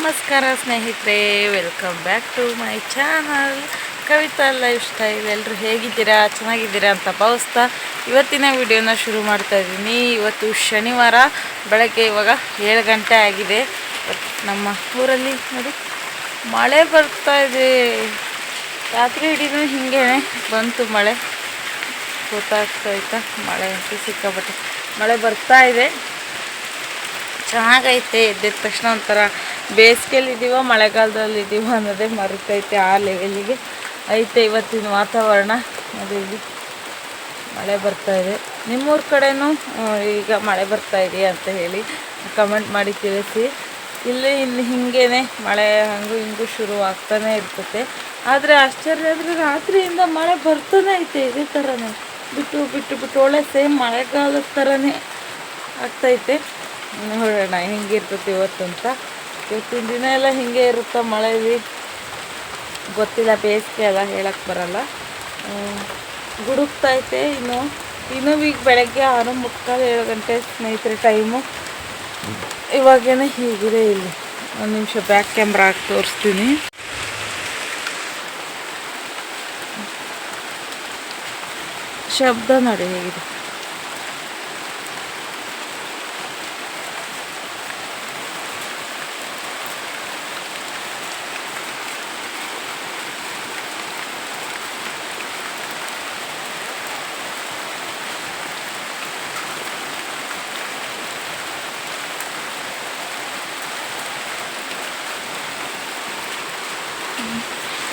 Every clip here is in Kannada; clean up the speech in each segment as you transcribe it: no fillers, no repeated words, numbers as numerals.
ನಮಸ್ಕಾರ ಸ್ನೇಹಿತರೆ, welcome back to my channel Kavitha lifestyle. ಎಲ್ಲರೂ ಹೇಗಿದ್ದೀರಾ? ಚೆನ್ನಾಗಿದ್ದೀರಾ ಅಂತ ಭಾವಿಸ್ತಾ ಇವತ್ತಿನ ವಿಡಿಯೋನ ಶುರು ಮಾಡ್ತಾ ಇದ್ದೀನಿ. ಇವತ್ತು ಶನಿವಾರ ಬೆಳಗ್ಗೆ ಇವಾಗ 7 ಗಂಟೆ ಆಗಿದೆ. ನಮ್ಮ ಊರಲ್ಲಿ ನೋಡಿ ಮಳೆ ಬರ್ತಾ ಇದೆ. ರಾತ್ರಿ ಇಡೀನೂ ಹಿಂಗೇ ಬಂತು ಮಳೆ, ಗೊತ್ತಾಗ್ತಾಯ್ತಾ? ಮಳೆ ಅಂತೂ ಸಿಕ್ಕಾಪಟ್ಟೆ ಮಳೆ ಬರ್ತಾ ಇದೆ. ಚೆನ್ನಾಗೈತೆ. ಎದ್ದಿದ ತಕ್ಷಣ ಒಂಥರ ಬೇಸಿಗೆಯಲ್ಲಿದ್ದೀವೋ ಮಳೆಗಾಲದಲ್ಲಿದ್ದೀವೋ ಅನ್ನೋದೇ ಮರುತೈತೆ, ಆ ಲೆವೆಲ್ಲಿಗೆ ಐತೆ ಇವತ್ತಿನ ವಾತಾವರಣ. ಅದು ಇಲ್ಲಿ ಮಳೆ ಬರ್ತಾಯಿದೆ. ನಿಮ್ಮೂರ ಕಡೆನೂ ಈಗ ಮಳೆ ಬರ್ತಾ ಇದೆಯಾ ಅಂತ ಹೇಳಿ ಕಮೆಂಟ್ ಮಾಡಿ ತಿಳಿಸಿ. ಇಲ್ಲಿ ಹಿಂಗೇ ಮಳೆ ಹಂಗೂ ಹಿಂಗೂ ಶುರು ಆಗ್ತಾನೆ ಇರ್ತೈತೆ. ಆದರೆ ಆಶ್ಚರ್ಯ ಅಂದರೆ ರಾತ್ರಿಯಿಂದ ಮಳೆ ಬರ್ತಾನೆ ಐತೆ. ಇದೇ ಥರನೇ ಬಿಟ್ಟು ಬಿಟ್ಟು ಬಿಟ್ಟು ಒಳ್ಳೆ ಸೇಮ್ ಮಳೆಗಾಲದ ಥರನೇ ಆಗ್ತೈತೆ. ನೋಡೋಣ ಹೆಂಗಿರ್ತೈತಿ ಇವತ್ತು ಅಂತ. ಇವತ್ತಿನ ದಿನ ಎಲ್ಲ ಹಿಂಗೆ ಇರುತ್ತಾ ಮಳೆಯಲ್ಲಿ ಗೊತ್ತಿಲ್ಲ. ಬೇಸಿಗೆ ಎಲ್ಲ ಹೇಳಕ್ಕೆ ಬರಲ್ಲ. ಗುಡುಕ್ತೈತೆ. ಇನ್ನೂ ಈಗ ಬೆಳಗ್ಗೆ 6:45 7 ಗಂಟೆ ಸ್ನೇಹಿತರೆ ಟೈಮು. ಇವಾಗೇನೆ ಹೀಗಿದೆ. ಇಲ್ಲಿ ಒಂದು ನಿಮಿಷ ಬ್ಯಾಕ್ ಕ್ಯಾಮ್ರಾ ಹಾಕಿ ತೋರಿಸ್ತೀನಿ. ಶಬ್ದ ನೋಡಿ ಹೇಗಿದೆ.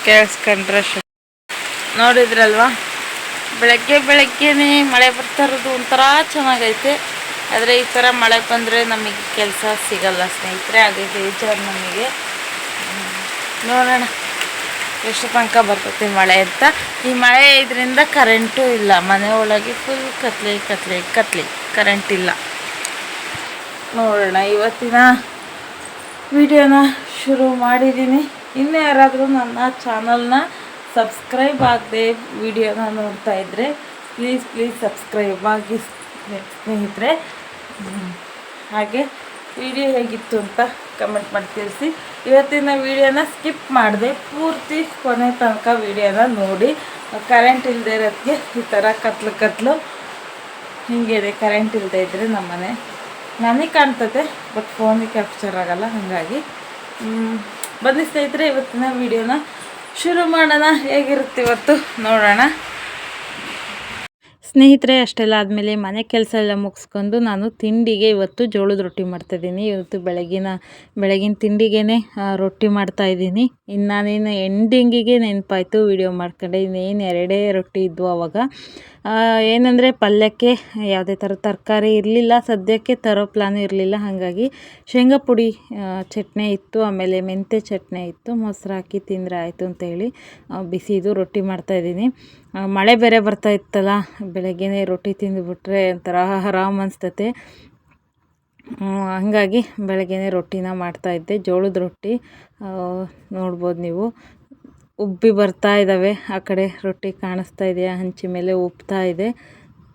ಕೇಳಿಸ್ಕೊಂಡ್ರೆ ನೋಡಿದ್ರಲ್ವಾ, ಬೆಳಗ್ಗೆನೇ ಮಳೆ ಬರ್ತಾ ಇರೋದು ಒಂಥರ ಚೆನ್ನಾಗೈತೆ. ಆದರೆ ಈ ಥರ ಮಳೆ ಬಂದರೆ ನಮಗೆ ಕೆಲಸ ಸಿಗಲ್ಲ ಸ್ನೇಹಿತರೆ, ಅದೇ ಬೇಜಾರು ನಮಗೆ. ನೋಡೋಣ ಎಷ್ಟು ತನಕ ಬರ್ತೈತೆ ಮಳೆ ಅಂತ. ಈ ಮಳೆ ಇದರಿಂದ ಕರೆಂಟು ಇಲ್ಲ. ಮನೆ ಒಳಗೆ ಫುಲ್ ಕತ್ಲೆ ಕರೆಂಟ್ ಇಲ್ಲ. ನೋಡೋಣ ಇವತ್ತಿನ ವಿಡಿಯೋನ ಶುರು ಮಾಡಿದ್ದೀನಿ. ಇನ್ನೂ ಯಾರಾದರೂ ನನ್ನ ಚಾನಲ್ನ ಸಬ್ಸ್ಕ್ರೈಬ್ ಆಗದೆ ವಿಡಿಯೋನ ನೋಡ್ತಾ ಇದ್ದರೆ ಪ್ಲೀಸ್ ಸಬ್ಸ್ಕ್ರೈಬ್ ಆಗಿ ಸ್ನೇಹಿತರೆ. ಹಾಗೆ ವಿಡಿಯೋ ಹೇಗಿತ್ತು ಅಂತ ಕಮೆಂಟ್ ಮಾಡಿ ತಿಳಿಸಿ. ಇವತ್ತಿನ ವಿಡಿಯೋನ ಸ್ಕಿಪ್ ಮಾಡಿದೆ, ಪೂರ್ತಿ ಕೊನೆ ತನಕ ವಿಡಿಯೋನ ನೋಡಿ. ಕರೆಂಟ್ ಇಲ್ಲದೆ ಇರೋದಕ್ಕೆ ಈ ಥರ ಕತ್ಲು ಹೀಗೆ ಇದೆ. ಕರೆಂಟ್ ಇಲ್ಲದೆ ಇದ್ದರೆ ನಮ್ಮನೆ ನನಗೆ ಕಾಣ್ತದೆ, ಬಟ್ ಫೋನಿಗೆ ಕ್ಯಾಪ್ಚರ್ ಆಗೋಲ್ಲ. ಹಾಗಾಗಿ ಬನ್ನಿ ಸ್ನೇಹಿತರೆ, ಇವತ್ತಿನ ವಿಡಿಯೋನ ಶುರು ಮಾಡೋಣ. ಹೇಗಿರುತ್ತೆ ಇವತ್ತು ನೋಡೋಣ ಸ್ನೇಹಿತರೆ. ಅಷ್ಟೆಲ್ಲ ಆದಮೇಲೆ ಮನೆ ಕೆಲಸ ಎಲ್ಲ ಮುಗಿಸ್ಕೊಂಡು ನಾನು ತಿಂಡಿಗೆ ಇವತ್ತು ಜೋಳದ ರೊಟ್ಟಿ ಮಾಡ್ತಾಯಿದ್ದೀನಿ. ಇವತ್ತು ಬೆಳಗಿನ ತಿಂಡಿಗೆ ರೊಟ್ಟಿ ಮಾಡ್ತಾಯಿದ್ದೀನಿ. ನಾನೇನು ಎಂಡಿಂಗಿಗೆ ನೆನಪಾಯಿತು ವಿಡಿಯೋ ಮಾಡ್ಕೊಂಡೆ. ಇನ್ನೇನು 2 ರೊಟ್ಟಿ ಇದ್ವು ಅವಾಗ. ಏನಂದರೆ ಪಲ್ಯಕ್ಕೆ ಯಾವುದೇ ಥರ ತರಕಾರಿ ಇರಲಿಲ್ಲ, ಸದ್ಯಕ್ಕೆ ತರೋ ಪ್ಲಾನು ಇರಲಿಲ್ಲ. ಹಾಗಾಗಿ ಶೇಂಗಾ ಪುಡಿ ಚಟ್ನಿ ಇತ್ತು, ಆಮೇಲೆ ಮೆಂತ್ಯ ಚಟ್ನಿ ಇತ್ತು. ಮೊಸರು ಹಾಕಿ ತಿಂದರೆ ಆಯಿತು ಅಂತೇಳಿ ಬಿಸಿದು ರೊಟ್ಟಿ ಮಾಡ್ತಾಯಿದ್ದೀನಿ. ಮಳೆ ಬೇರೆ ಬರ್ತಾ ಇತ್ತಲ್ಲ, ಬೆಳಗ್ಗೆನೇ ರೊಟ್ಟಿ ತಿಂದುಬಿಟ್ರೆ ಒಂಥರ ಆರಾಮ್ ಅನಿಸ್ತತೆ. ಹಾಗಾಗಿ ಬೆಳಗ್ಗೆನೇ ರೊಟ್ಟಿನ ಮಾಡ್ತಾಯಿದ್ದೆ. ಜೋಳದ ರೊಟ್ಟಿ ನೋಡ್ಬೋದು ನೀವು, ಉಬ್ಬಿ ಬರ್ತಾ ಇದ್ದಾವೆ. ಆ ಕಡೆ ರೊಟ್ಟಿ ಕಾಣಿಸ್ತಾ ಇದೆಯಾ, ಹಂಚಿ ಮೇಲೆ ಉಬ್ತಾ ಇದೆ.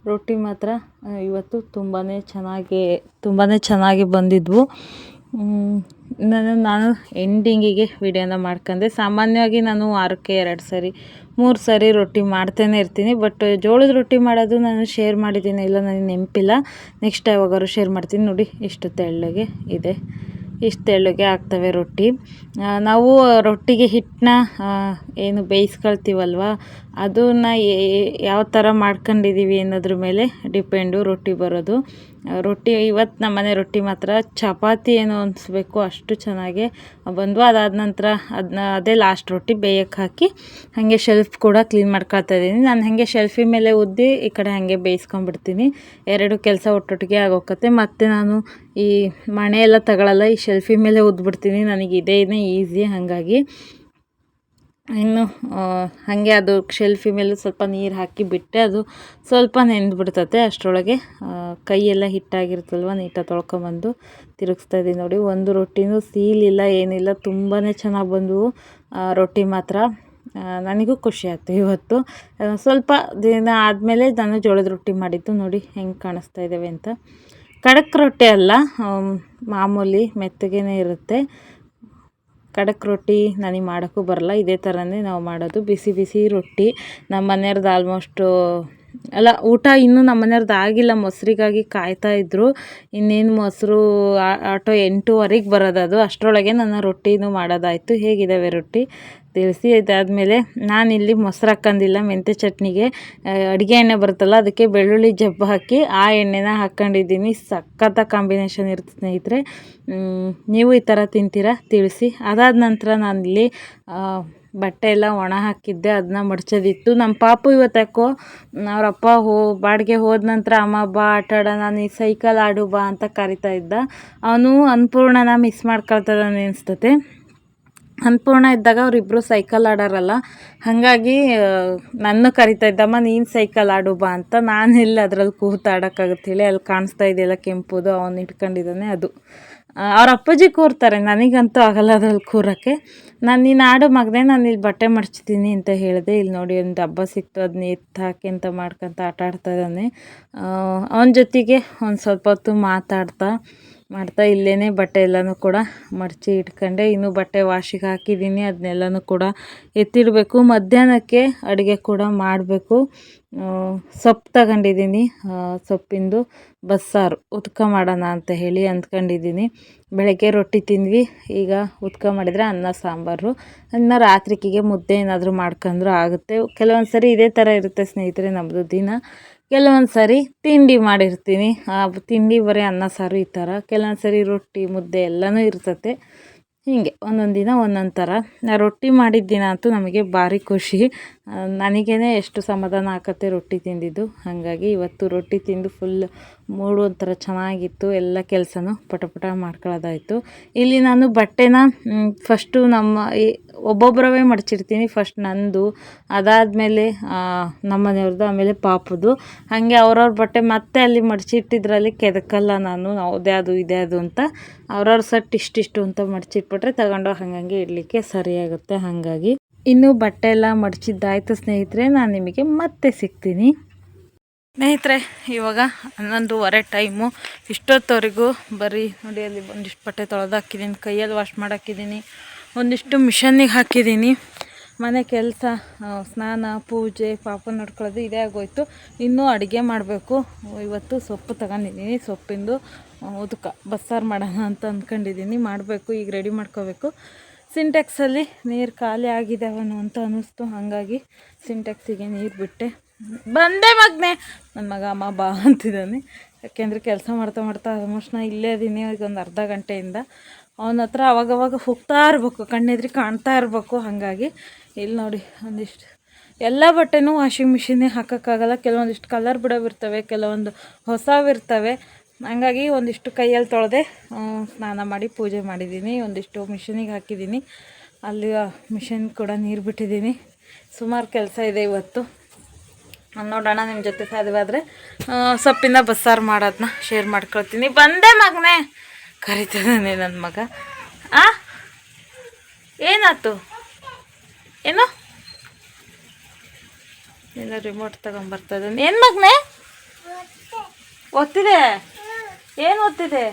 ರೊಟ್ಟಿ ಮಾತ್ರ ಇವತ್ತು ತುಂಬಾ ಚೆನ್ನಾಗಿ ಬಂದಿದ್ವು. ನಾನು ಎಂಡಿಂಗಿಗೆ ವಿಡಿಯೋನ ಮಾಡ್ಕೊಂಡೆ. ಸಾಮಾನ್ಯವಾಗಿ ನಾನು ವಾರಕ್ಕೆ 2 ಸರಿ 3 ಸರಿ ರೊಟ್ಟಿ ಮಾಡ್ತಾನೆ ಇರ್ತೀನಿ. ಬಟ್ ಜೋಳದ ರೊಟ್ಟಿ ಮಾಡೋದು ನಾನು ಶೇರ್ ಮಾಡಿದ್ದೀನಿ, ಇಲ್ಲ ನನಗೆ ನೆನಪಿಲ್ಲ. ನೆಕ್ಸ್ಟ್ ಯಾವಾಗಾದ್ರು ಶೇರ್ ಮಾಡ್ತೀನಿ. ನೋಡಿ ಇಷ್ಟು ತೆಳ್ಳಗೆ ಇದೆ, ಇಷ್ಟು ತೆಳ್ಳಗೆ ಆಗ್ತವೆ ರೊಟ್ಟಿ. ನಾವು ರೊಟ್ಟಿಗೆ ಹಿಟ್ಟನ್ನ ಏನು ಬೇಯಿಸ್ಕೊಳ್ತೀವಲ್ವ, ಅದನ್ನು ಯಾವ ಥರ ಮಾಡ್ಕೊಂಡಿದ್ದೀವಿ ಅನ್ನೋದ್ರ ಮೇಲೆ ಡಿಪೆಂಡು ರೊಟ್ಟಿ ಬರೋದು. ರೊಟ್ಟಿ ಇವತ್ತು ನಮ್ಮನೆ ರೊಟ್ಟಿ ಮಾತ್ರ ಚಪಾತಿ ಏನೋ ಅನಿಸ್ಬೇಕು, ಅಷ್ಟು ಚೆನ್ನಾಗೆ ಬಂದವು. ಅದಾದ ನಂತರ ಅದೇ ಲಾಸ್ಟ್ ರೊಟ್ಟಿ ಬೇಯಕ್ಕೆ ಹಾಕಿ ಹಾಗೆ ಶೆಲ್ಫ್ ಕೂಡ ಕ್ಲೀನ್ ಮಾಡ್ಕೊಳ್ತಾ ಇದ್ದೀನಿ. ನಾನು ಹಾಗೆ ಶೆಲ್ಫಿ ಮೇಲೆ ಉದ್ದಿ ಈ ಕಡೆ ಹಾಗೆ ಬೇಯಿಸ್ಕೊಂಡ್ಬಿಡ್ತೀನಿ. 2 ಕೆಲಸ ಒಟ್ಟೊಟ್ಟಿಗೆ ಆಗೋಕತ್ತೆ. ಮತ್ತು ನಾನು ಈ ಮಣೆ ಎಲ್ಲ ತಗೊಳ್ಳಲ್ಲ, ಈ ಶೆಲ್ಫಿ ಮೇಲೆ ಉದ್ಬಿಡ್ತೀನಿ. ನನಗೆ ಇದೇ ಈಸಿ. ಹಾಗಾಗಿ ಇನ್ನು ಹಾಗೆ ಅದು ಶೆಲ್ಫಿ ಮೇಲೆ ಸ್ವಲ್ಪ ನೀರು ಹಾಕಿ ಬಿಟ್ಟರೆ ಅದು ಸ್ವಲ್ಪ ನೆಂದ್ಬಿಡ್ತತೆ. ಅಷ್ಟರೊಳಗೆ ಕೈಯೆಲ್ಲ ಹಿಟ್ಟಾಗಿರ್ತಲ್ವ, ನೀಟಾಗಿ ತೊಳ್ಕೊಂಬಂದು ತಿರುಗಿಸ್ತಾ ಇದ್ದೀನಿ. ನೋಡಿ, ಒಂದು ರೊಟ್ಟಿನೂ ಸೀಲಿಲ್ಲ, ಏನಿಲ್ಲ, ತುಂಬಾ ಚೆನ್ನಾಗಿ ಬಂದವು ರೊಟ್ಟಿ ಮಾತ್ರ. ನನಗೂ ಖುಷಿ ಆಯಿತು. ಇವತ್ತು ಸ್ವಲ್ಪ ದಿನ ಆದಮೇಲೆ ನಾನು ಜೋಳದ ರೊಟ್ಟಿ ಮಾಡಿದ್ದು. ನೋಡಿ ಹೆಂಗೆ ಕಾಣಿಸ್ತಾ ಇದ್ದಾವೆ ಅಂತ. ಖಡಕ್ ರೊಟ್ಟಿ ಅಲ್ಲ, ಮಾಮೂಲಿ ಮೆತ್ತಗೇ ಇರುತ್ತೆ. ಖಡಕ್ ರೊಟ್ಟಿ ನನಗೆ ಮಾಡೋಕ್ಕೂ ಬರಲ್ಲ. ಇದೇ ಥರನೇ ನಾವು ಮಾಡೋದು, ಬಿಸಿ ಬಿಸಿ ರೊಟ್ಟಿ. ನಮ್ಮ ಮನೆಯವ್ರದ್ದು ಆಲ್ಮೋಸ್ಟು ಅಲ್ಲ, ಊಟ ಇನ್ನೂ ನಮ್ಮ ಮನೆಯವ್ರದ್ದು ಆಗಿಲ್ಲ, ಮೊಸರಿಗಾಗಿ ಕಾಯ್ತಾಯಿದ್ರು. ಇನ್ನೇನು ಮೊಸರು ಆಟೋ 8:15ಗೆ ಬರೋದದು, ಅಷ್ಟರೊಳಗೆ ನನ್ನ ರೊಟ್ಟಿನೂ ಮಾಡೋದಾಯಿತು. ಹೇಗಿದ್ದಾವೆ ರೊಟ್ಟಿ ತಿಳಿಸಿ. ಇದಾದಮೇಲೆ ನಾನಿಲ್ಲಿ ಮೊಸರು ಹಾಕ್ಕೊಂಡಿಲ್ಲ, ಮೆಂತ್ಯ ಚಟ್ನಿಗೆ ಅಡುಗೆ ಎಣ್ಣೆ ಬರುತ್ತಲ್ಲ ಅದಕ್ಕೆ ಬೆಳ್ಳುಳ್ಳಿ ಜಬ್ಬು ಹಾಕಿ ಆ ಎಣ್ಣೆನ ಹಾಕ್ಕೊಂಡಿದ್ದೀನಿ. ಸಖತ್ತ ಕಾಂಬಿನೇಷನ್ ಇರುತ್ತೆ ಸ್ನೇಹಿತರೆ. ನೀವು ಈ ಥರ ತಿಂತೀರಾ ತಿಳಿಸಿ. ಅದಾದ ನಂತರ ನಾನಿಲ್ಲಿ ಬಟ್ಟೆ ಎಲ್ಲ ಒಣ ಹಾಕಿದ್ದೆ, ಅದನ್ನ ಮಡ್ಚೋದಿತ್ತು. ನಮ್ಮ ಪಾಪು ಇವತ್ತು ಯಾಕೋ ಅವರಪ್ಪ ಬಾಡಿಗೆ ಹೋದ ನಂತರ ಅಮ್ಮ ಬಾ ಆಟಾಡೋಣ, ನೀ ಸೈಕಲ್ ಆಡು ಬಾ ಅಂತ ಕರಿತಾ ಇದ್ದ. ಅವನು ಅನ್ನಪೂರ್ಣನ ಮಿಸ್ ಮಾಡ್ಕೊಳ್ತದಾನೆ ಅನಿಸ್ತತೆ. ಅನ್ನಪೂರ್ಣ ಇದ್ದಾಗ ಅವರಿಬ್ಬರು ಸೈಕಲ್ ಆಡೋರಲ್ಲ, ಹಾಗಾಗಿ ನನ್ನ ಕರಿತಾ ಇದ್ದಮ್ಮ ನೀನು ಸೈಕಲ್ ಆಡು ಬಾ ಅಂತ. ನಾನೆಲ್ಲ ಅದ್ರಲ್ಲಿ ಕೂತಾಡೋಕ್ಕಾಗುತ್ತೆ ಹೇಳಿ, ಅಲ್ಲಿ ಕಾಣಿಸ್ತಾ ಇದೆಯಲ್ಲ ಕೆಂಪುದು, ಅವನು ಇಟ್ಕೊಂಡಿದ್ದಾನೆ ಅದು. ಅವ್ರ ಅಪ್ಪಾಜಿ ಕೂರ್ತಾರೆ, ನನಗಂತೂ ಆಗಲ್ಲ ಅದ್ರಲ್ಲಿ ಕೂರೋಕ್ಕೆ. ನೀನು ಆಡು ಮಗನೇ, ನಾನು ಇಲ್ಲಿ ಬಟ್ಟೆ ಮಡ್ಚ್ತೀನಿ ಅಂತ ಹೇಳಿದೆ. ಇಲ್ಲಿ ನೋಡಿ ಒಂದು ಡಬ್ಬ ಸಿಕ್ತು, ಅದನ್ನ ಎತ್ತು ಹಾಕಿ ಅಂತ ಮಾಡ್ಕೊತ ಆಡ್ತಾ ಇದ್ದಾನೆ. ಅವನ ಜೊತೆಗೆ ಒಂದು ಸ್ವಲ್ಪ ಹೊತ್ತು ಮಾಡ್ತಾ ಇಲ್ಲೇ ಬಟ್ಟೆ ಎಲ್ಲನೂ ಕೂಡ ಮಡಚಿ ಇಟ್ಕೊಂಡೆ. ಇನ್ನೂ ಬಟ್ಟೆ ವಾಶಿಗೆ ಹಾಕಿದ್ದೀನಿ, ಅದನ್ನೆಲ್ಲನೂ ಕೂಡ ಎತ್ತಿಡಬೇಕು. ಮಧ್ಯಾಹ್ನಕ್ಕೆ ಅಡುಗೆ ಕೂಡ ಮಾಡಬೇಕು. ಸೊಪ್ಪು ತಗೊಂಡಿದ್ದೀನಿ, ಸೊಪ್ಪಿಂದು ಬಸ್ಸಾರು ಉತ್ಕ ಮಾಡೋಣ ಅಂತ ಹೇಳಿ ಅಂದ್ಕೊಂಡಿದ್ದೀನಿ. ಬೆಳಗ್ಗೆ ರೊಟ್ಟಿ ತಿಂದ್ವಿ, ಈಗ ಉತ್ಕ ಮಾಡಿದರೆ ಅನ್ನ ಸಾಂಬಾರು. ಇನ್ನು ರಾತ್ರಿಗೆ ಮುದ್ದೆ ಏನಾದರೂ ಮಾಡ್ಕೊಂಡ್ರೂ ಆಗುತ್ತೆ. ಕೆಲವೊಂದು ಸರಿ ಇದೇ ಥರ ಇರುತ್ತೆ ಸ್ನೇಹಿತರೆ ನಮ್ಮದು ದಿನ. ಕೆಲವೊಂದು ಸರಿ ತಿಂಡಿ ಮಾಡಿರ್ತೀನಿ, ತಿಂಡಿ ಬರೀ ಅನ್ನ ಸಾರು ಈ ಥರ. ಕೆಲವೊಂದು ಸರಿ ರೊಟ್ಟಿ ಮುದ್ದೆ ಎಲ್ಲನೂ ಇರ್ತತೆ. ಹೀಗೆ ಒಂದೊಂದು ದಿನ ಒಂದೊಂದು ಥರ. ರೊಟ್ಟಿ ಮಾಡಿದ ದಿನ ಅಂತೂ ನಮಗೆ ಭಾರಿ ಖುಷಿ. ನನಗೇ ಎಷ್ಟು ಸಮಾಧಾನ ಆಕತ್ತೆ ರೊಟ್ಟಿ ತಿಂದಿದ್ದು. ಹಾಗಾಗಿ ಇವತ್ತು ರೊಟ್ಟಿ ತಿಂದು ಫುಲ್ ಮೂಡು ಒಂಥರ ಚೆನ್ನಾಗಿತ್ತು. ಎಲ್ಲ ಕೆಲಸನೂ ಪಟ ಮಾಡ್ಕೊಳ್ಳೋದಾಯಿತು. ಇಲ್ಲಿ ನಾನು ಬಟ್ಟೆನ ಫಸ್ಟು ಒಬ್ಬೊಬ್ಬರವೇ ಮಡಚಿರ್ತೀನಿ. ಫಸ್ಟ್ ನಂದು, ಅದಾದಮೇಲೆ ನಮ್ಮ ಮನೆಯವ್ರದ್ದು, ಆಮೇಲೆ ಪಾಪುದು. ಹಾಗೆ ಅವ್ರವ್ರ ಬಟ್ಟೆ ಮತ್ತೆ ಅಲ್ಲಿ ಮಡಚಿಟ್ಟಿದ್ರಲ್ಲಿ ಕೆದಕಲ್ಲ ನಾನು, ಅದ್ಯಾವುದು ಇದ್ಯಾವುದು ಅಂತ. ಅವ್ರವ್ರ ಸಟ್ ಇಷ್ಟಿಷ್ಟು ಅಂತ ಮಡಚಿಟ್ಬಿಟ್ರೆ ತಗೊಂಡು ಹಂಗೆ ಇಡಲಿಕ್ಕೆ ಸರಿಯಾಗುತ್ತೆ. ಹಾಗಾಗಿ ಇನ್ನೂ ಬಟ್ಟೆ ಎಲ್ಲ ಮಡಚಿದ್ದಾಯಿತು ಸ್ನೇಹಿತರೆ. ನಾನು ನಿಮಗೆ ಮತ್ತೆ ಸಿಗ್ತೀನಿ ಸ್ನೇಹಿತರೆ. ಇವಾಗ 11:15 ಟೈಮು. ಇಷ್ಟೊತ್ತವರೆಗೂ ಬರೀ ನೋಡಿ, ಅಲ್ಲಿ ಒಂದಿಷ್ಟು ಬಟ್ಟೆ ತೊಳೆದು ಹಾಕಿದ್ದೀನಿ, ಕೈಯಲ್ಲಿ ವಾಶ್ ಮಾಡಾಕಿದ್ದೀನಿ, ಒಂದಿಷ್ಟು ಮಿಷನ್ನಿಗೆ ಹಾಕಿದ್ದೀನಿ. ಮನೆ ಕೆಲಸ, ಸ್ನಾನ, ಪೂಜೆ, ಪಾಪ ನೋಡ್ಕೊಳ್ಳೋದು ಇದೇ ಆಗೋಯ್ತು. ಇನ್ನೂ ಅಡುಗೆ ಮಾಡಬೇಕು. ಇವತ್ತು ಸೊಪ್ಪು ತಗೊಂಡಿದ್ದೀನಿ, ಸೊಪ್ಪಿಂದು ಉದಕ ಬಸ್ಸಾರು ಮಾಡೋಣ ಅಂತ ಅಂದ್ಕೊಂಡಿದ್ದೀನಿ. ಮಾಡಬೇಕು, ಈಗ ರೆಡಿ ಮಾಡ್ಕೋಬೇಕು. ಸಿಂಟೆಕ್ಸಲ್ಲಿ ನೀರು ಖಾಲಿ ಆಗಿದ್ದಾವನು ಅಂತ ಅನ್ನಿಸ್ತು, ಹಾಗಾಗಿ ಸಿಂಟೆಕ್ಸಿಗೆ ನೀರು ಬಿಟ್ಟೆ ಬಂದೆ. ಮಗನೇ, ನನ್ನ ಮಗ ಅಮ್ಮ ಬಾ ಅಂತಿದ್ದಾನೆ. ಯಾಕೆಂದರೆ ಕೆಲಸ ಮಾಡ್ತಾ ಆಲ್ಮೋಸ್ಟ್ ನಾನು ಇಲ್ಲೇ ಇದ್ದೀನಿ ಈಗ ಒಂದು ಅರ್ಧ ಗಂಟೆಯಿಂದ. ಅವನ ಹತ್ರ ಅವಾಗವಾಗ ಹೋಗ್ತಾ ಇರಬೇಕು, ಕಣ್ಣೆದ್ರಿ ಕಾಣ್ತಾ ಇರಬೇಕು. ಹಾಗಾಗಿ ಇಲ್ಲಿ ನೋಡಿ ಒಂದಿಷ್ಟು ಎಲ್ಲ ಬಟ್ಟೆನೂ ವಾಷಿಂಗ್ ಮಿಷಿನ್ಗೆ ಹಾಕೋಕ್ಕಾಗಲ್ಲ. ಕೆಲವೊಂದಿಷ್ಟು ಕಲರ್ ಬಿಡೋವಿರ್ತವೆ, ಕೆಲವೊಂದು ಹೊಸವಿರ್ತವೆ. ಹಂಗಾಗಿ ಒಂದಿಷ್ಟು ಕೈಯಲ್ಲಿ ತೊಳೆದೆ ಸ್ನಾನ ಮಾಡಿ ಪೂಜೆ ಮಾಡಿದ್ದೀನಿ. ಒಂದಿಷ್ಟು ಮಿಷಿನಿಗೆ ಹಾಕಿದ್ದೀನಿ, ಅಲ್ಲಿ ಮಿಷಿನ್ ಕೂಡ ನೀರು ಬಿಟ್ಟಿದ್ದೀನಿ. ಸುಮಾರು ಕೆಲಸ ಇದೆ ಇವತ್ತು. ನೋಡೋಣ, ನಿಮ್ಮ ಜೊತೆ ಸಾಧ್ಯವಾದರೆ ಸೊಪ್ಪಿಂದ ಬಸ್ಸಾರು ಮಾಡೋದನ್ನ ಶೇರ್ ಮಾಡ್ಕೊಳ್ತೀನಿ. ಬಂದೆ ಮಗನೇ, ಕರಿತಿದ್ದಾನೆ ನನ್ನ ಮಗ. ಏನಾಯ್ತು? ಏನು ಎಲ್ಲ ರಿಮೋಟ್ ತಗೊಂಬರ್ತಾಯಿದ್ದಾನೆ. ಏನು ಮಗನೇ ಓದ್ತಿದೆ? ಏನು ಓದ್ತಿದೆ?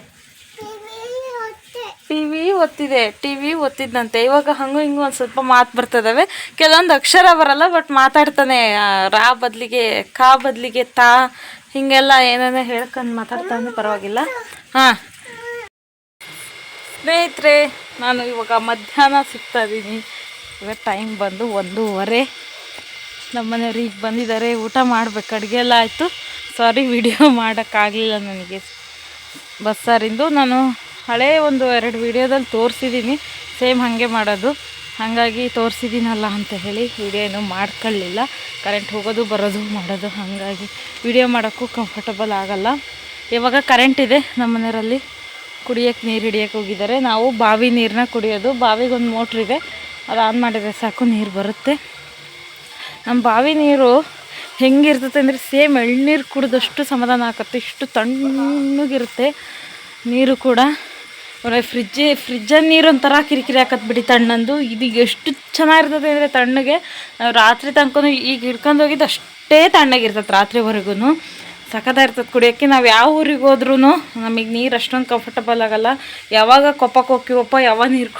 T V ಓದ್ತಿದ್ದಂತೆ. ಇವಾಗ ಹಂಗೂ ಹಿಂಗೂ ಒಂದು ಸ್ವಲ್ಪ ಮಾತು ಬರ್ತದವೆ, ಕೆಲವೊಂದು ಅಕ್ಷರ ಬರಲ್ಲ, ಬಟ್ ಮಾತಾಡ್ತಾನೆ. ರಾ ಬದಲಿಗೆ ಕಾ ಬದಲಿಗೆ ತಾ, ಹೀಗೆಲ್ಲ ಏನೇನೋ ಹೇಳ್ಕೊಂಡು ಮಾತಾಡ್ತಾನೆ, ಪರವಾಗಿಲ್ಲ. ಸ್ನೇಹಿತರೆ, ನಾನು ಇವಾಗ ಮಧ್ಯಾಹ್ನ ಸಿಗ್ತಾ ಇದ್ದೀನಿ. ಇವಾಗ ಟೈಮ್ ಬಂದು 1:15. ನಮ್ಮ ಮನೆಯವ್ರು ಈಗ ಬಂದಿದ್ದಾರೆ, ಊಟ ಮಾಡಬೇಕು. ಅಡುಗೆ ಎಲ್ಲ ಆಯಿತು. ಸಾರಿ, ವಿಡಿಯೋ ಮಾಡೋಕ್ಕಾಗಲಿಲ್ಲ ನನಗೆ ಬಸ್ಸಾರಿಂದು. ನಾನು ಹಳೇ 1-2 ವಿಡಿಯೋದಲ್ಲಿ ತೋರಿಸಿದ್ದೀನಿ ಸೇಮ್ ಹಾಗೆ ಮಾಡೋದು. ಹಾಗಾಗಿ ತೋರಿಸಿದ್ದೀನಲ್ಲ ಅಂತ ಹೇಳಿ ವಿಡಿಯೋ ಏನೂ ಮಾಡ್ಕೊಳ್ಳಿಲ್ಲ. ಕರೆಂಟ್ ಹೋಗೋದು ಬರೋದು ಮಾಡೋದು, ಹಾಗಾಗಿ ವಿಡಿಯೋ ಮಾಡೋಕ್ಕೂ ಕಂಫರ್ಟಬಲ್ ಆಗೋಲ್ಲ. ಇವಾಗ ಕರೆಂಟ್ ಇದೆ ನಮ್ಮ ಮನೆಯವರಲ್ಲಿ, ಕುಡಿಯೋಕ್ಕೆ ನೀರು ಹಿಡಿಯೋಕ್ಕೆ ಹೋಗಿದ್ದಾರೆ. ನಾವು ಬಾವಿ ನೀರನ್ನ ಕುಡಿಯೋದು. ಬಾವಿಗೊಂದು ಮೋಟ್ರಿದೆ, ಅದು ಆನ್ ಮಾಡಿದರೆ ಸಾಕು ನೀರು ಬರುತ್ತೆ. ನಮ್ಮ ಬಾವಿ ನೀರು ಹೆಂಗಿರ್ತದೆ ಅಂದರೆ ಸೇಮ್ ಎಳ್ನೀರು ಕುಡಿದಷ್ಟು ಸಮಾಧಾನ ಆಗುತ್ತೆ, ಇಷ್ಟು ತಣ್ಣಗಿರುತ್ತೆ ನೀರು ಕೂಡ. ಫ್ರಿಜ್ಜಲ್ಲಿ ನೀರು ಒಂಥರ ಕಿರಿಕಿರಿ ಹಾಕತ್ತೆ ಬಿಡಿ ತಣ್ಣಂದು. ಇದು ಎಷ್ಟು ಚೆನ್ನಾಗಿರ್ತದೆ ಅಂದರೆ ತಣ್ಣಗೆ. ನಾವು ರಾತ್ರಿ ತನಕ ಈಗ ಹಿಡ್ಕೊಂಡು ಹೋಗಿದ್ದು ಅಷ್ಟೇ ತಣ್ಣಗಿರ್ತದೆ ರಾತ್ರಿವರೆಗೂ. ಸಖತ್ತಾಗಿರ್ತದೆ ಕುಡಿಯೋಕ್ಕೆ. ನಾವು ಯಾವ ಊರಿಗೆ ಹೋದ್ರೂ ನಮಗೆ ನೀರು ಅಷ್ಟೊಂದು ಕಂಫರ್ಟಬಲ್ ಆಗಲ್ಲ. ಯಾವಾಗ ಕೊಪ್ಪಕ್ಕೆ ಹೋಗ್ತೀವಪ್ಪ, ಯಾವಾಗ ನೀರು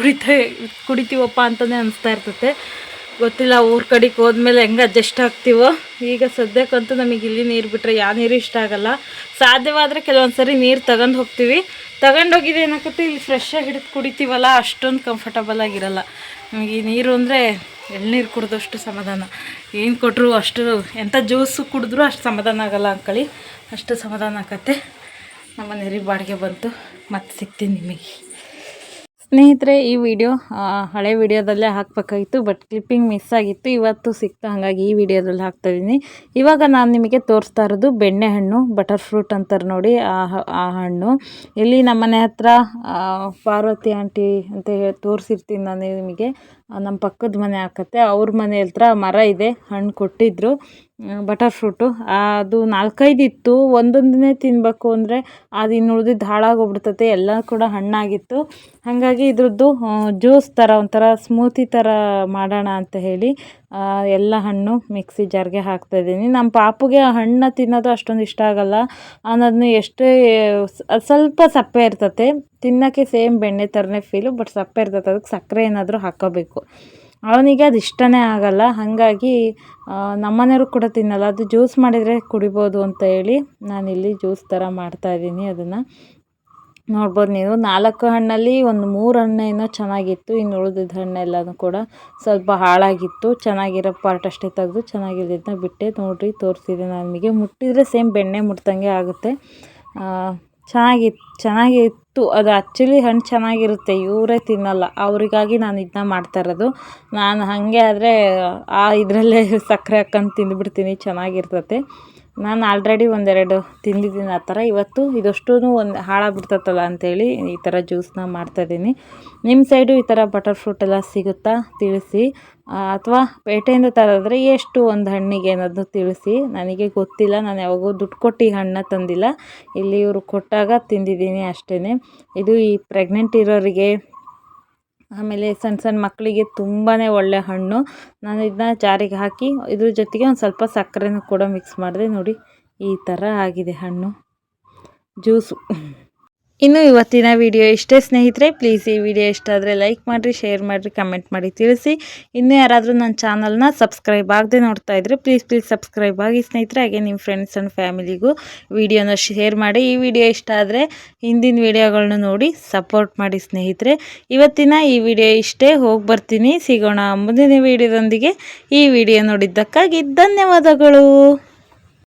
ಕುಡಿತೀವಪ್ಪ ಅಂತಲೇ ಅನಿಸ್ತಾ ಇರ್ತದೆ. ಗೊತ್ತಿಲ್ಲ ಊರ ಕಡೆಗೆ ಹೋದ್ಮೇಲೆ ಹೆಂಗೆ ಅಡ್ಜಸ್ಟ್ ಆಗ್ತೀವೋ. ಈಗ ಸದ್ಯಕ್ಕಂತೂ ನಮಗೆ ಇಲ್ಲಿ ನೀರು ಬಿಟ್ಟರೆ ಯಾವ ನೀರು ಇಷ್ಟ ಆಗಲ್ಲ. ಸಾಧ್ಯವಾದರೆ ಕೆಲವೊಂದು ಸರಿ ನೀರು ತಗೊಂಡು ಹೋಗ್ತೀವಿ. ತಗೊಂಡೋಗಿದ್ದು ಏನಾಗುತ್ತೆ, ಇಲ್ಲಿ ಫ್ರೆಶ್ಶಾಗಿ ಹಿಡಿದು ಕುಡಿತೀವಲ್ಲ, ಅಷ್ಟೊಂದು ಕಂಫರ್ಟಬಲ್ ಆಗಿರಲ್ಲ. ನಮಗೆ ಈ ನೀರು ಅಂದರೆ ಎಳ್ನೀರು ಕುಡಿದಷ್ಟು ಸಮಾಧಾನ. ಏನು ಕೊಟ್ಟರು ಅಷ್ಟು, ಎಂಥ ಜ್ಯೂಸು ಕುಡಿದ್ರೂ ಅಷ್ಟು ಸಮಾಧಾನ ಆಗಲ್ಲ ಅಂದ್ಕೊಳ್ಳಿ, ಅಷ್ಟು ಸಮಾಧಾನ ಆಕತ್ತೆ. ನಮ್ಮ ನೆರೆ ಬಾಡಿಗೆ ಬಂತು. ಮತ್ತೆ ಸಿಗ್ತೀನಿ ನಿಮಗೆ ಸ್ನೇಹಿತರೆ. ಈ ವಿಡಿಯೋ ಹಳೆ ವಿಡಿಯೋದಲ್ಲೇ ಹಾಕಬೇಕಾಗಿತ್ತು, ಬಟ್ ಕ್ಲಿಪ್ಪಿಂಗ್ ಮಿಸ್ ಆಗಿತ್ತು. ಇವತ್ತು ಸಿಕ್ತು, ಹಾಗಾಗಿ ಈ ವಿಡಿಯೋದಲ್ಲಿ ಹಾಕ್ತಾಯಿದ್ದೀನಿ. ಇವಾಗ ನಾನು ನಿಮಗೆ ತೋರಿಸ್ತಾ ಇರೋದು ಬೆಣ್ಣೆಹಣ್ಣು, ಬಟರ್ ಫ್ರೂಟ್ ಅಂತಾರೆ ನೋಡಿ, ಆ ಹಣ್ಣು. ಇಲ್ಲಿ ನಮ್ಮನೆ ಹತ್ರ ಪಾರ್ವತಿ ಆಂಟಿ ಅಂತ ಹೇಳಿ ತೋರಿಸಿರ್ತೀನಿ ನಾನು ನಿಮಗೆ. ನಮ್ಮ ಪಕ್ಕದ ಮನೆ ಆಕತ್ತೆ, ಅವ್ರ ಮನೆ ಹತ್ರ ಮರ ಇದೆ, ಹಣ್ಣು ಕೊಟ್ಟಿದ್ದರು ಬಟರ್ ಫ್ರೂಟು. ಅದು 4-5 ಇತ್ತು. ಒಂದೊಂದನ್ನೇ ತಿನ್ನಬೇಕು ಅಂದರೆ ಅದು ಇನ್ನು ಉಳಿದಿದ್ದು ಹಾಳಾಗೋಗ್ಬಿಡ್ತತೆ. ಎಲ್ಲ ಕೂಡ ಹಣ್ಣಾಗಿತ್ತು. ಹಾಗಾಗಿ ಇದ್ರದ್ದು ಜ್ಯೂಸ್ ಥರ, ಒಂಥರ ಸ್ಮೂತಿ ಥರ ಮಾಡೋಣ ಅಂತ ಹೇಳಿ ಎಲ್ಲ ಹಣ್ಣು ಮಿಕ್ಸಿ ಜಾರ್ಗೆ ಹಾಕ್ತಾಯಿದ್ದೀನಿ. ನಮ್ಮ ಪಾಪುಗೆ ಆ ಹಣ್ಣು ತಿನ್ನೋದು ಅಷ್ಟೊಂದು ಇಷ್ಟ ಆಗಲ್ಲ. ಅನ್ನೋದನ್ನ ಎಷ್ಟೇ ಸ್ವಲ್ಪ ಸಪ್ಪೆ ಇರ್ತತೆ, ತಿನ್ನೋಕ್ಕೆ ಸೇಮ್ ಬೆಣ್ಣೆ ಥರನೇ ಫೀಲು, ಬಟ್ ಸಪ್ಪೆ ಇರ್ತದೆ. ಅದಕ್ಕೆ ಸಕ್ಕರೆ ಏನಾದರೂ ಹಾಕೋಬೇಕು. ಅವನಿಗೆ ಅದು ಇಷ್ಟನೇ ಆಗಲ್ಲ. ಹಾಗಾಗಿ ನಮ್ಮನೆಯವರು ಕೂಡ ತಿನ್ನಲ್ಲ. ಅದು ಜ್ಯೂಸ್ ಮಾಡಿದರೆ ಕುಡಿಬೋದು ಅಂತ ಹೇಳಿ ನಾನಿಲ್ಲಿ ಜ್ಯೂಸ್ ಥರ ಮಾಡ್ತಾಯಿದ್ದೀನಿ. ಅದನ್ನು ನೋಡ್ಬೋದು ನೀವು. 4 ಹಣ್ಣಲ್ಲಿ ಒಂದು 3 ಹಣ್ಣು ಏನೋ ಚೆನ್ನಾಗಿತ್ತು, ಇನ್ನು ಉಳಿದಿದ್ದ ಹಣ್ಣೆಲ್ಲನೂ ಕೂಡ ಸ್ವಲ್ಪ ಹಾಳಾಗಿತ್ತು. ಚೆನ್ನಾಗಿರೋ ಪಾರ್ಟ್ ಅಷ್ಟೇ ತೆಗೆದು ಚೆನ್ನಾಗಿರೋದನ್ನ ಬಿಟ್ಟೆ. ನೋಡಿರಿ ತೋರಿಸಿದೆ ನಾನು ನಿಮಗೆ. ಮುಟ್ಟಿದರೆ ಸೇಮ್ ಬೆಣ್ಣೆ ಮುಟ್ದಂಗೆ ಆಗುತ್ತೆ. ಚೆನ್ನಾಗಿತ್ತು ಅದು. ಆ್ಯಕ್ಚುಲಿ ಹಣ್ಣು ಚೆನ್ನಾಗಿರುತ್ತೆ, ಇವರೇ ತಿನ್ನಲ್ಲ. ಅವರಿಗಾಗಿ ನಾನು ಇದನ್ನ ಮಾಡ್ತಾಯಿರೋದು. ನಾನು ಹಾಗೆ ಆದರೆ ಇದರಲ್ಲೇ ಸಕ್ಕರೆ ಹಾಕ್ಕೊಂಡು ತಿಂದುಬಿಡ್ತೀನಿ, ಚೆನ್ನಾಗಿರ್ತತೆ. ನಾನು ಆಲ್ರೆಡಿ 1-2 ತಿಂದಿದ್ದೀನಿ ಆ ಥರ. ಇವತ್ತು ಇದಷ್ಟು ಒಂದು ಹಾಳಾಗ್ಬಿಡ್ತತ್ತಲ್ಲ ಅಂಥೇಳಿ ಈ ಥರ ಜ್ಯೂಸನ್ನ ಮಾಡ್ತಾಯಿದ್ದೀನಿ. ನಿಮ್ಮ ಸೈಡು ಈ ಥರ ಬಟರ್ ಫ್ರೂಟ್ ಎಲ್ಲ ಸಿಗುತ್ತಾ ತಿಳಿಸಿ, ಅಥವಾ ಪೇಟೆಯಿಂದ ತರೋದ್ರೆ ಎಷ್ಟು ಒಂದು ಹಣ್ಣಿಗೆ ಅನ್ನೋದು ತಿಳಿಸಿ. ನನಗೆ ಗೊತ್ತಿಲ್ಲ, ನಾನು ಯಾವಾಗೂ ದುಡ್ಡು ಕೊಟ್ಟು ಈ ಹಣ್ಣನ್ನ ತಂದಿಲ್ಲ. ಇಲ್ಲಿ ಇವರು ಕೊಟ್ಟಾಗ ತಿಂದಿದ್ದೀನಿ ಅಷ್ಟೇ. ಇದು ಈ ಪ್ರೆಗ್ನೆಂಟ್ ಇರೋರಿಗೆ, ಆಮೇಲೆ ಸಣ್ಣ ಮಕ್ಕಳಿಗೆ ತುಂಬಾ ಒಳ್ಳೆ ಹಣ್ಣು. ನಾನು ಇದನ್ನ ಜಾರಿಗೆ ಹಾಕಿ ಇದ್ರ ಜೊತೆಗೆ ಒಂದು ಸ್ವಲ್ಪ ಸಕ್ಕರೆನೂ ಕೂಡ ಮಿಕ್ಸ್ ಮಾಡಿದೆ. ನೋಡಿ ಈ ಥರ ಆಗಿದೆ ಹಣ್ಣು ಜ್ಯೂಸು. ಇನ್ನು ಇವತ್ತಿನ ವಿಡಿಯೋ ಇಷ್ಟೇ ಸ್ನೇಹಿತರೆ. ಪ್ಲೀಸ್ ಈ ವಿಡಿಯೋ ಇಷ್ಟ ಆದರೆ ಲೈಕ್ ಮಾಡಿರಿ, ಶೇರ್ ಮಾಡಿರಿ, ಕಮೆಂಟ್ ಮಾಡಿ ತಿಳಿಸಿ. ಇನ್ನೂ ಯಾರಾದರೂ ನನ್ನ ಚಾನಲ್ನ ಸಬ್ಸ್ಕ್ರೈಬ್ ಆಗದೆ ನೋಡ್ತಾ ಇದ್ದರೆ ಪ್ಲೀಸ್ ಸಬ್ಸ್ಕ್ರೈಬ್ ಆಗಿ ಸ್ನೇಹಿತರೆ. ಹಾಗೆ ನಿಮ್ಮ ಫ್ರೆಂಡ್ಸ್ ಆ್ಯಂಡ್ ಫ್ಯಾಮಿಲಿಗೂ ವಿಡಿಯೋನ ಶೇರ್ ಮಾಡಿ. ಈ ವಿಡಿಯೋ ಇಷ್ಟ ಆದರೆ ಹಿಂದಿನ ವಿಡಿಯೋಗಳನ್ನ ನೋಡಿ ಸಪೋರ್ಟ್ ಮಾಡಿ ಸ್ನೇಹಿತರೆ. ಇವತ್ತಿನ ಈ ವಿಡಿಯೋ ಇಷ್ಟೇ. ಹೋಗಿ ಬರ್ತೀನಿ, ಸಿಗೋಣ ಮುಂದಿನ ವಿಡಿಯೋದೊಂದಿಗೆ. ಈ ವಿಡಿಯೋ ನೋಡಿದ್ದಕ್ಕಾಗಿ ಧನ್ಯವಾದಗಳು.